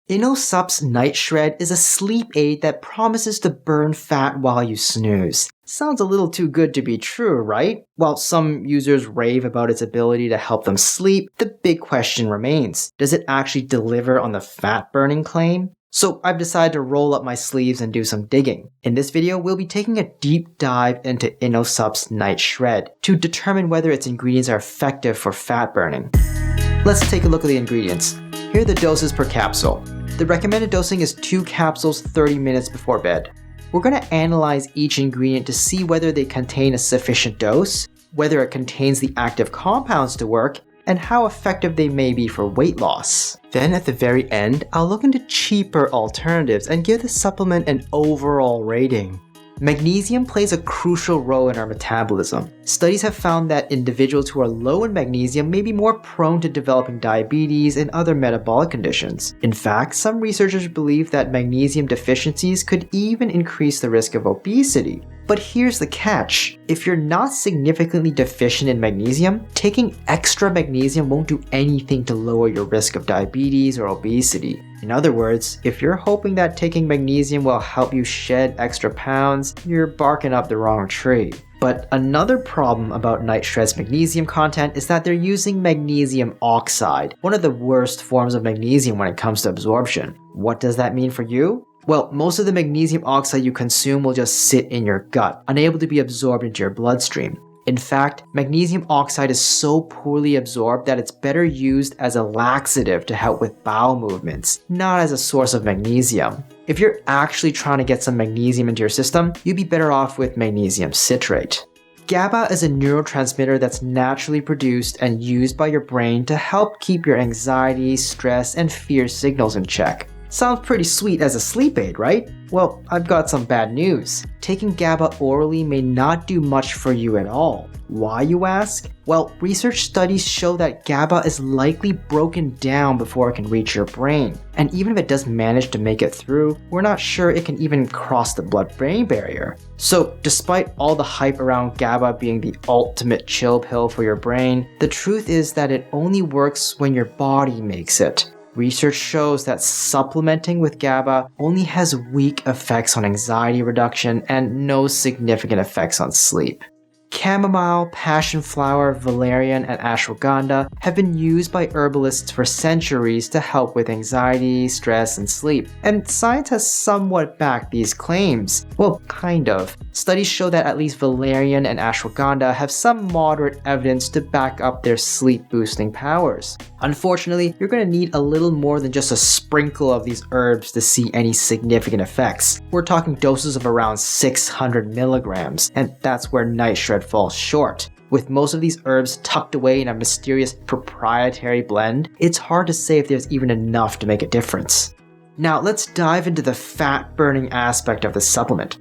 Inno Supps Night Shred is a sleep aid that promises to burn fat while you snooze. Sounds a little too good to be true, right? While some users rave about its ability to help them sleep, the big question remains, does it actually deliver on the fat burning claim? So I've decided to roll up my sleeves and do some digging. In this video, we'll be taking a deep dive into Inno Supps Night Shred to determine whether its ingredients are effective for fat burning. Let's take a look at the ingredients. Here are the doses per capsule. The recommended dosing is 2 capsules 30 minutes before bed. We're going to analyze each ingredient to see whether they contain a sufficient dose, whether it contains the active compounds to work, and how effective they may be for weight loss. Then at the very end, I'll look into cheaper alternatives and give the supplement an overall rating. Magnesium plays a crucial role in our metabolism. Studies have found that individuals who are low in magnesium may be more prone to developing diabetes and other metabolic conditions. In fact, some researchers believe that magnesium deficiencies could even increase the risk of obesity. But here's the catch. If you're not significantly deficient in magnesium, taking extra magnesium won't do anything to lower your risk of diabetes or obesity. In other words, if you're hoping that taking magnesium will help you shed extra pounds, you're barking up the wrong tree. But another problem about Night Shred's magnesium content is that they're using magnesium oxide, one of the worst forms of magnesium when it comes to absorption. What does that mean for you? Well, most of the magnesium oxide you consume will just sit in your gut, unable to be absorbed into your bloodstream. In fact, magnesium oxide is so poorly absorbed that it's better used as a laxative to help with bowel movements, not as a source of magnesium. If you're actually trying to get some magnesium into your system, you'd be better off with magnesium citrate. GABA is a neurotransmitter that's naturally produced and used by your brain to help keep your anxiety, stress, and fear signals in check. Sounds pretty sweet as a sleep aid, right? Well, I've got some bad news. Taking GABA orally may not do much for you at all. Why, you ask? Well, research studies show that GABA is likely broken down before it can reach your brain. And even if it does manage to make it through, we're not sure it can even cross the blood-brain barrier. So, despite all the hype around GABA being the ultimate chill pill for your brain, the truth is that it only works when your body makes it. Research shows that supplementing with GABA only has weak effects on anxiety reduction and no significant effects on sleep. Chamomile, Passionflower, Valerian, and Ashwagandha have been used by herbalists for centuries to help with anxiety, stress, and sleep. And science has somewhat backed these claims. Well, kind of. Studies show that at least Valerian and Ashwagandha have some moderate evidence to back up their sleep-boosting powers. Unfortunately, you're going to need a little more than just a sprinkle of these herbs to see any significant effects. We're talking doses of around 600 milligrams, and that's where Night Shred falls short. With most of these herbs tucked away in a mysterious proprietary blend, it's hard to say if there's even enough to make a difference. Now let's dive into the fat-burning aspect of the supplement.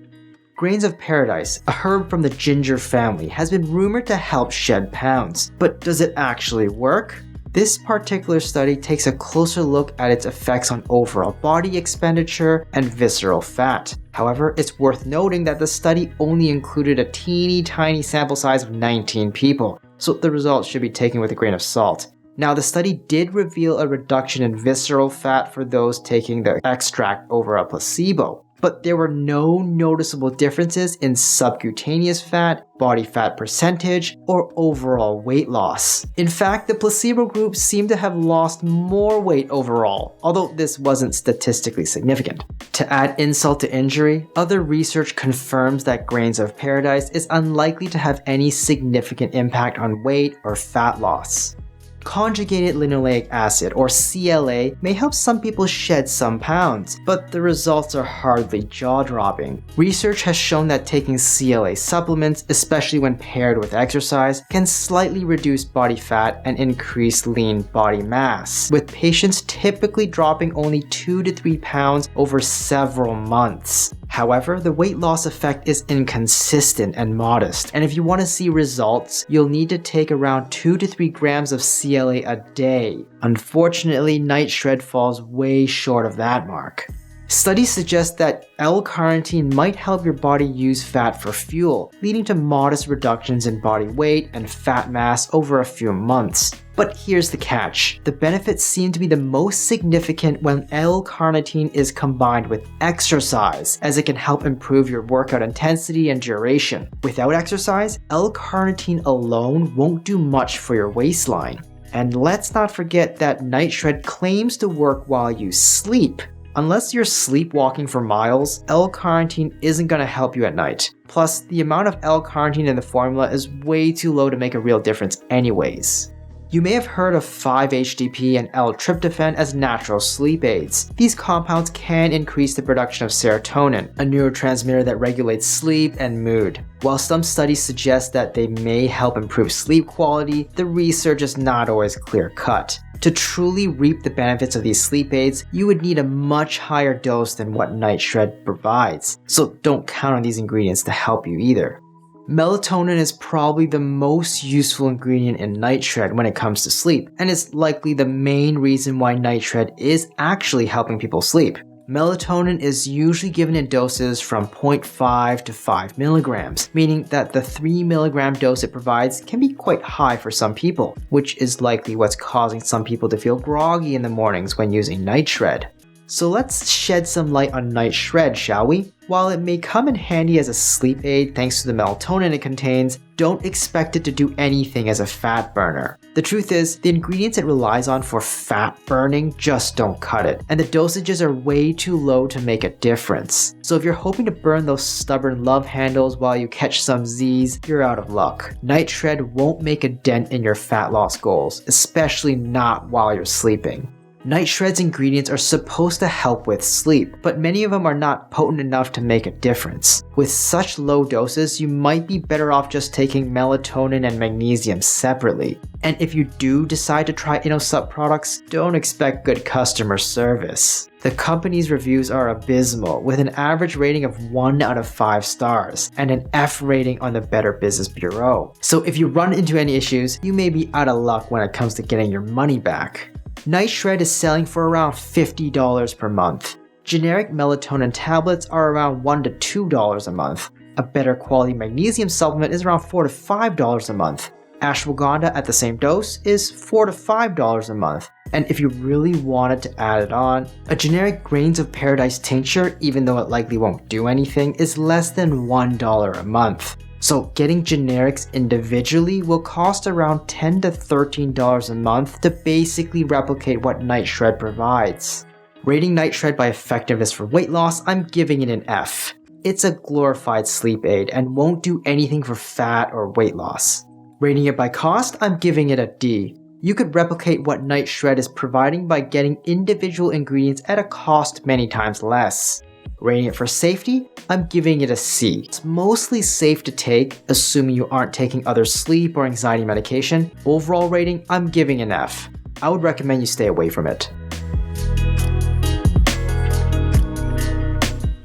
Grains of Paradise, a herb from the ginger family, has been rumored to help shed pounds. But does it actually work? This particular study takes a closer look at its effects on overall body expenditure and visceral fat. However, it's worth noting that the study only included a teeny tiny sample size of 19 people, so the results should be taken with a grain of salt. Now, the study did reveal a reduction in visceral fat for those taking the extract over a placebo. But there were no noticeable differences in subcutaneous fat, body fat percentage, or overall weight loss. In fact, the placebo group seemed to have lost more weight overall, although this wasn't statistically significant. To add insult to injury, other research confirms that Grains of Paradise is unlikely to have any significant impact on weight or fat loss. Conjugated linoleic acid, or CLA, may help some people shed some pounds, but the results are hardly jaw-dropping. Research has shown that taking CLA supplements, especially when paired with exercise, can slightly reduce body fat and increase lean body mass, with patients typically dropping only 2 to 3 pounds over several months. However, the weight loss effect is inconsistent and modest, and if you want to see results, you'll need to take around 2 to 3 grams of CLA a day. Unfortunately, Night Shred falls way short of that mark. Studies suggest that L-Carnitine might help your body use fat for fuel, leading to modest reductions in body weight and fat mass over a few months. But here's the catch. The benefits seem to be the most significant when L-Carnitine is combined with exercise, as it can help improve your workout intensity and duration. Without exercise, L-Carnitine alone won't do much for your waistline. And let's not forget that Night Shred claims to work while you sleep. Unless you're sleepwalking for miles, L-Carnitine isn't going to help you at night. Plus, the amount of L-Carnitine in the formula is way too low to make a real difference anyways. You may have heard of 5-HTP and L-tryptophan as natural sleep aids. These compounds can increase the production of serotonin, a neurotransmitter that regulates sleep and mood. While some studies suggest that they may help improve sleep quality, the research is not always clear-cut. To truly reap the benefits of these sleep aids, you would need a much higher dose than what Night Shred provides, so don't count on these ingredients to help you either. Melatonin is probably the most useful ingredient in Night Shred when it comes to sleep, and is likely the main reason why Night Shred is actually helping people sleep. Melatonin is usually given in doses from 0.5 to 5 milligrams, meaning that the 3 milligram dose it provides can be quite high for some people, which is likely what's causing some people to feel groggy in the mornings when using Night Shred. So let's shed some light on Night Shred, shall we? While it may come in handy as a sleep aid thanks to the melatonin it contains, don't expect it to do anything as a fat burner. The truth is, the ingredients it relies on for fat burning just don't cut it, and the dosages are way too low to make a difference. So if you're hoping to burn those stubborn love handles while you catch some Z's, you're out of luck. Night Shred won't make a dent in your fat loss goals, especially not while you're sleeping. Night Shred's ingredients are supposed to help with sleep, but many of them are not potent enough to make a difference. With such low doses, you might be better off just taking melatonin and magnesium separately. And if you do decide to try Inno Supps products, don't expect good customer service. The company's reviews are abysmal, with an average rating of 1 out of 5 stars, and an F rating on the Better Business Bureau. So if you run into any issues, you may be out of luck when it comes to getting your money back. Night Shred is selling for around $50 per month. Generic melatonin tablets are around $1 to $2 a month. A better quality magnesium supplement is around $4 to $5 a month. Ashwagandha at the same dose is $4 to $5 a month. And if you really wanted to add it on, a generic Grains of Paradise tincture, even though it likely won't do anything, is less than $1 a month. So getting generics individually will cost around $10 to $13 a month to basically replicate what Night Shred provides. Rating Night Shred by effectiveness for weight loss, I'm giving it an F. It's a glorified sleep aid and won't do anything for fat or weight loss. Rating it by cost, I'm giving it a D. You could replicate what Night Shred is providing by getting individual ingredients at a cost many times less. Rating it for safety, I'm giving it a C. It's mostly safe to take, assuming you aren't taking other sleep or anxiety medication. Overall rating, I'm giving an F. I would recommend you stay away from it.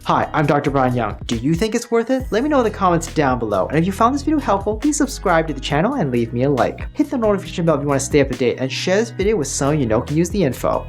Hi, I'm Dr. Brian Young. Do you think it's worth it? Let me know in the comments down below. And if you found this video helpful, please subscribe to the channel and leave me a like. Hit the notification bell if you want to stay up to date, and share this video with someone you know can use the info.